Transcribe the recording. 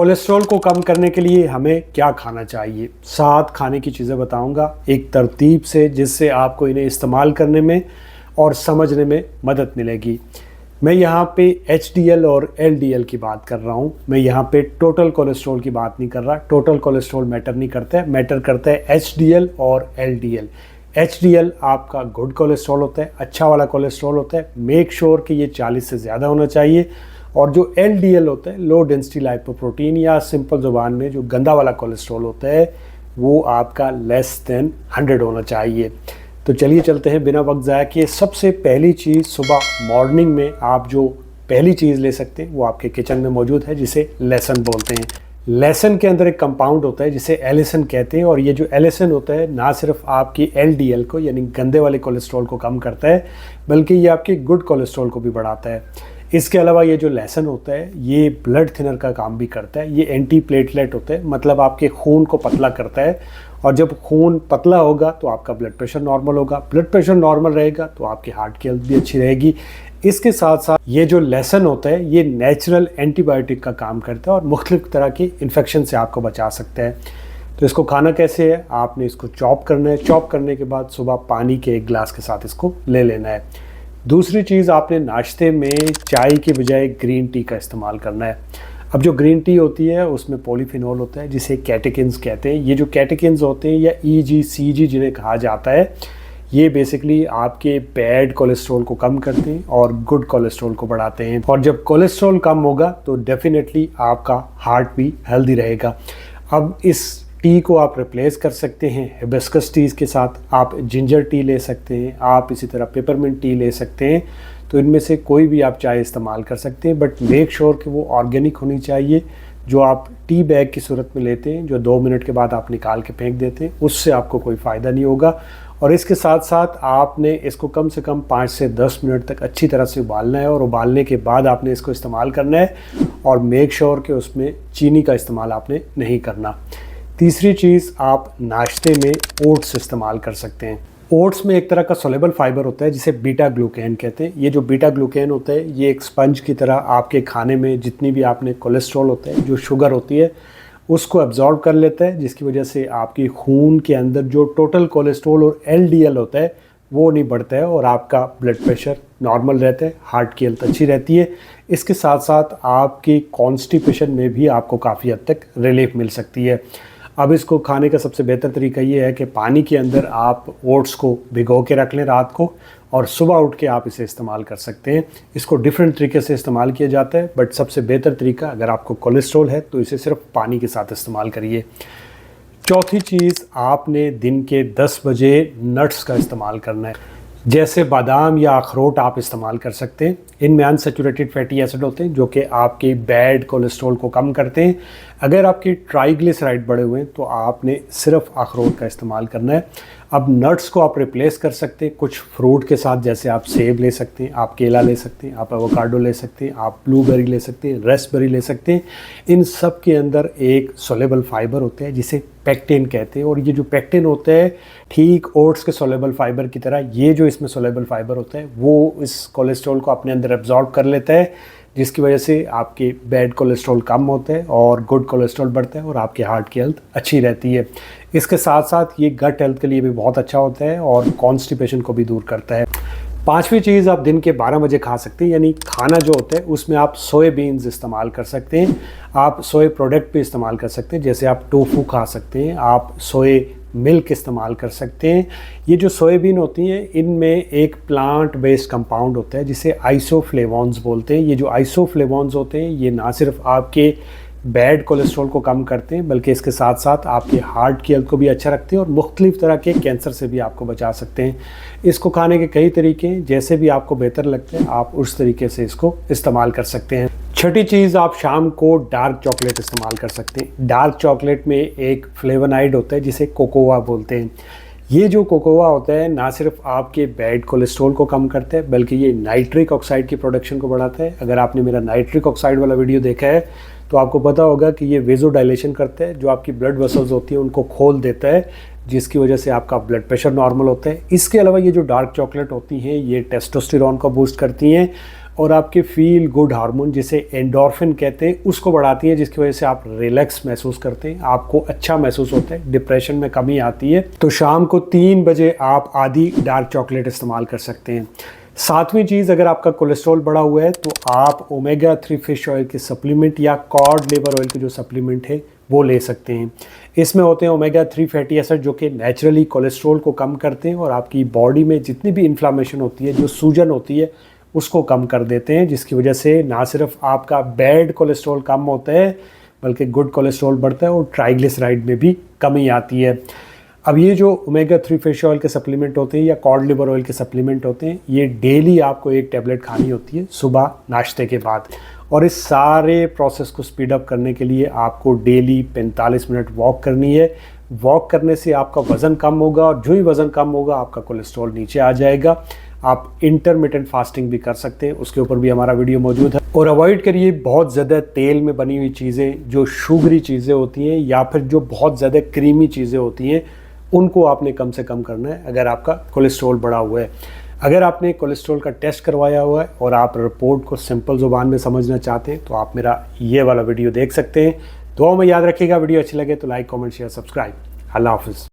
Cholesterol को कम करने के लिए हमें क्या खाना चाहिए, 7 खाने की चीज़ें बताऊंगा एक तरतीब से, जिससे आपको इन्हें इस्तेमाल करने में और समझने में मदद मिलेगी। मैं यहाँ पे HDL और LDL की बात कर रहा हूँ। मैं यहाँ पे टोटल कोलेस्ट्रॉल की बात नहीं कर रहा। टोटल कोलेस्ट्रॉल मैटर नहीं करता है, मैटर करता है HDL और LDL। HDL आपका गुड कोलेस्ट्रॉल होता है, अच्छा वाला कोलेस्ट्रॉल होता है। मेक श्योर कि ये 40 से ज़्यादा होना चाहिए। और जो LDL होता है, लो डेंसिटी लाइपोप्रोटीन, या सिंपल ज़ुबान में जो गंदा वाला कोलेस्ट्रॉल होता है, वो आपका लेस देन 100 होना चाहिए। तो चलिए चलते हैं बिना वक्त ज़ाया किए। सबसे पहली चीज़, सुबह मॉर्निंग में आप जो पहली चीज़ ले सकते हैं वो आपके किचन में मौजूद है, जिसे लहसुन बोलते हैं। लहसुन के अंदर एक कंपाउंड होता है जिसे एलिसिन कहते हैं, और ये जो एलिसिन होता है ना सिर्फ आपकी LDL को यानी गंदे वाले कोलेस्ट्रॉल को कम करता है, बल्कि ये आपके गुड कोलेस्ट्रॉल को भी बढ़ाता है। इसके अलावा ये जो लहसुन होता है ये ब्लड थिनर का काम भी करता है। ये एंटी प्लेटलेट होता है, मतलब आपके खून को पतला करता है। और जब खून पतला होगा तो आपका ब्लड प्रेशर नॉर्मल होगा, ब्लड प्रेशर नॉर्मल रहेगा तो आपकी हार्ट की हेल्थ भी अच्छी रहेगी। इसके साथ साथ ये जो लहसुन होता है ये नेचुरल एंटीबायोटिक का काम करता है और मुख्तलिफ तरह के इन्फेक्शन से आपको बचा सकता है। तो इसको खाना कैसे है, आपने इसको चॉप करना है। चॉप करने के बाद सुबह पानी के 1 गिलास के साथ इसको ले लेना है। दूसरी चीज़, आपने नाश्ते में चाय के बजाय ग्रीन टी का इस्तेमाल करना है। अब जो ग्रीन टी होती है उसमें पॉलीफिनॉल होता है जिसे कैटेकिन्स कहते हैं। ये जो कैटेकिन्स होते हैं या EG, CG जिन्हें कहा जाता है, ये बेसिकली आपके बैड कोलेस्ट्रॉल को कम करते हैं और गुड कोलेस्ट्रॉल को बढ़ाते हैं। और जब कोलेस्ट्रॉल कम होगा तो डेफिनेटली आपका हार्ट भी हेल्दी रहेगा। अब इस टी को आप रिप्लेस कर सकते हैं हिबिस्कस टी के साथ। आप जिंजर टी ले सकते हैं, आप इसी तरह पेपरमिंट टी ले सकते हैं। तो इनमें से कोई भी आप चाय इस्तेमाल कर सकते हैं, बट मेक श्योर कि वो ऑर्गेनिक होनी चाहिए। जो आप टी बैग की सूरत में लेते हैं, जो 2 मिनट के बाद आप निकाल के फेंक देते हैं, उससे आपको कोई फ़ायदा नहीं होगा। और इसके साथ साथ आपने इसको कम से कम 5 से 10 मिनट तक अच्छी तरह से उबालना है, और उबालने के बाद आपने इसको इस्तेमाल करना है। और मेक श्योर कि उसमें चीनी का इस्तेमाल आपने नहीं करना। तीसरी चीज़, आप नाश्ते में ओट्स इस्तेमाल कर सकते हैं। ओट्स में एक तरह का सोलेबल फाइबर होता है जिसे बीटा ग्लूकेन कहते हैं। ये जो बीटा ग्लूकेन होता है ये एक स्पंज की तरह आपके खाने में जितनी भी आपने कोलेस्ट्रॉल होता है, जो शुगर होती है, उसको एब्जॉर्ब कर लेता है, जिसकी वजह से आपकी खून के अंदर जो टोटल कोलेस्ट्रॉल और LDL होता है वो नहीं बढ़ता है और आपका ब्लड प्रेशर नॉर्मल रहता है, हार्ट की हेल्थ अच्छी रहती है। इसके साथ साथ आपकी कॉन्स्टिपेशन में भी आपको काफ़ी हद तक रिलीफ मिल सकती है। अब इसको खाने का सबसे बेहतर तरीका ये है कि पानी के अंदर आप ओट्स को भिगो के रख लें रात को, और सुबह उठ के आप इसे इस्तेमाल कर सकते हैं। इसको डिफरेंट तरीके से इस्तेमाल किया जाता है, बट सबसे बेहतर तरीका, अगर आपको कोलेस्ट्रॉल है तो इसे सिर्फ पानी के साथ इस्तेमाल करिए। चौथी चीज़, आपने दिन के 10 बजे नट्स का इस्तेमाल करना है। जैसे बादाम या अखरोट आप इस्तेमाल कर सकते हैं। इनमें अनसैचुरेटेड फैटी एसिड होते हैं जो कि आपके बैड कोलेस्ट्रॉल को कम करते हैं। अगर आपके ट्राइग्लिसराइड बढ़े हुए हैं तो आपने सिर्फ अखरोट का इस्तेमाल करना है। अब नट्स को आप रिप्लेस कर सकते हैं कुछ फ्रूट के साथ, जैसे आप सेब ले सकते हैं, आप केला ले सकते हैं, आप एवोकाडो ले सकते हैं, आप ब्लूबेरी ले सकते हैं, रेस्पबेरी ले सकते हैं। इन सब के अंदर एक सोलेबल फाइबर होता है जिसे पेक्टिन कहते हैं, और ये जो पेक्टिन होता है ठीक ओट्स के सोलेबल फाइबर की तरह, ये जो इसमें सोलेबल फाइबर होता है वो इस कोलेस्ट्रॉल को अपने अंदर एब्जॉर्ब कर लेता है, जिसकी वजह से आपके बैड कोलेस्ट्रॉल कम होता है और गुड कोलेस्ट्रॉल बढ़ता है और आपके हार्ट की हेल्थ अच्छी रहती है। इसके साथ साथ ये गट हेल्थ के लिए भी बहुत अच्छा होता है और कॉन्स्टिपेशन को भी दूर करता है। 5वीं चीज़, आप दिन के 12 बजे खा सकते हैं, यानी खाना जो होता है उसमें आप सोयाबीन्स इस्तेमाल कर सकते हैं। आप सोए प्रोडक्ट भी इस्तेमाल कर सकते हैं, जैसे आप टोफू खा सकते हैं, आप सोए मिल्क इस्तेमाल कर सकते हैं। ये जो सोयाबीन होती हैं इनमें एक प्लांट बेस्ड कंपाउंड होता है जिसे आइसोफ्लेवोन्स बोलते हैं। ये जो आइसोफ्लेवोन्स होते हैं ये ना सिर्फ आपके बैड कोलेस्ट्रॉल को कम करते हैं, बल्कि इसके साथ साथ आपके हार्ट की हेल्थ को भी अच्छा रखते हैं और मुख्तलिफ तरह के कैंसर से भी आपको बचा सकते हैं। इसको खाने के कई तरीके हैं, जैसे भी आपको बेहतर लगते हैं आप उस तरीके से इसको इस्तेमाल कर सकते हैं। छठी चीज़, आप शाम को डार्क चॉकलेट इस्तेमाल कर सकते हैं। डार्क चॉकलेट में एक फ्लेवोनाइड होता है जिसे कोकोआ बोलते हैं। ये जो कोकोआ होता है ना सिर्फ आपके बैड कोलेस्ट्रॉल को कम करता है, बल्कि ये नाइट्रिक ऑक्साइड की प्रोडक्शन को बढ़ाता है। अगर आपने मेरा नाइट्रिक ऑक्साइड वाला वीडियो देखा है तो आपको पता होगा कि ये वेजोडाइलेशन करता है, जो आपकी ब्लड वेसल्स होती हैं उनको खोल देता है, जिसकी वजह से आपका ब्लड प्रेशर नॉर्मल होता है। इसके अलावा ये जो डार्क चॉकलेट होती हैं ये टेस्टोस्टेरोन को बूस्ट करती हैं और आपके फील गुड हार्मोन जिसे एंडोर्फिन कहते हैं उसको बढ़ाती हैं, जिसकी वजह से आप रिलैक्स महसूस करते हैं, आपको अच्छा महसूस होता है, डिप्रेशन में कमी आती है। तो शाम को 3 बजे आप आधी डार्क चॉकलेट इस्तेमाल कर सकते हैं। 7वीं चीज़, अगर आपका कोलेस्ट्रॉल बढ़ा हुआ है तो आप ओमेगा 3 फिश ऑयल के सप्लीमेंट या कॉड लिवर ऑयल के जो सप्लीमेंट है वो ले सकते हैं। इसमें होते हैं ओमेगा 3 फैटी एसिड जो कि नेचुरली कोलेस्ट्रॉल को कम करते हैं और आपकी बॉडी में जितनी भी इन्फ्लामेशन होती है, जो सूजन होती है, उसको कम कर देते हैं, जिसकी वजह से ना सिर्फ आपका बैड कोलेस्ट्रॉल कम होता है बल्कि गुड कोलेस्ट्रॉल बढ़ता है और ट्राइग्लिसराइड में भी कमी आती है। अब ये जो ओमेगा 3 फिश ऑयल के सप्लीमेंट होते हैं या कॉड लिवर ऑयल के सप्लीमेंट होते हैं, ये डेली आपको 1 टैबलेट खानी होती है सुबह नाश्ते के बाद। और इस सारे प्रोसेस को स्पीड अप करने के लिए आपको डेली 45 मिनट वॉक करनी है। वॉक करने से आपका वज़न कम होगा और जो ही वज़न कम होगा आपका कोलेस्ट्रॉल नीचे आ जाएगा। आप इंटरमिटेंट फास्टिंग भी कर सकते हैं, उसके ऊपर भी हमारा वीडियो मौजूद है। और अवॉइड करिए बहुत ज़्यादा तेल में बनी हुई चीज़ें, जो शुगरी चीज़ें होती हैं या फिर जो बहुत ज़्यादा क्रीमी चीज़ें होती हैं, उनको आपने कम से कम करना है अगर आपका कोलेस्ट्रॉल बढ़ा हुआ है। अगर आपने कोलेस्ट्रॉल का टेस्ट करवाया हुआ है और आप रिपोर्ट को सिंपल ज़ुबान में समझना चाहते हैं तो आप मेरा ये वाला वीडियो देख सकते हैं। दुआ में याद रखिएगा। वीडियो अच्छी लगे तो लाइक, कमेंट, शेयर, सब्सक्राइब। अल्लाह हाफिज़।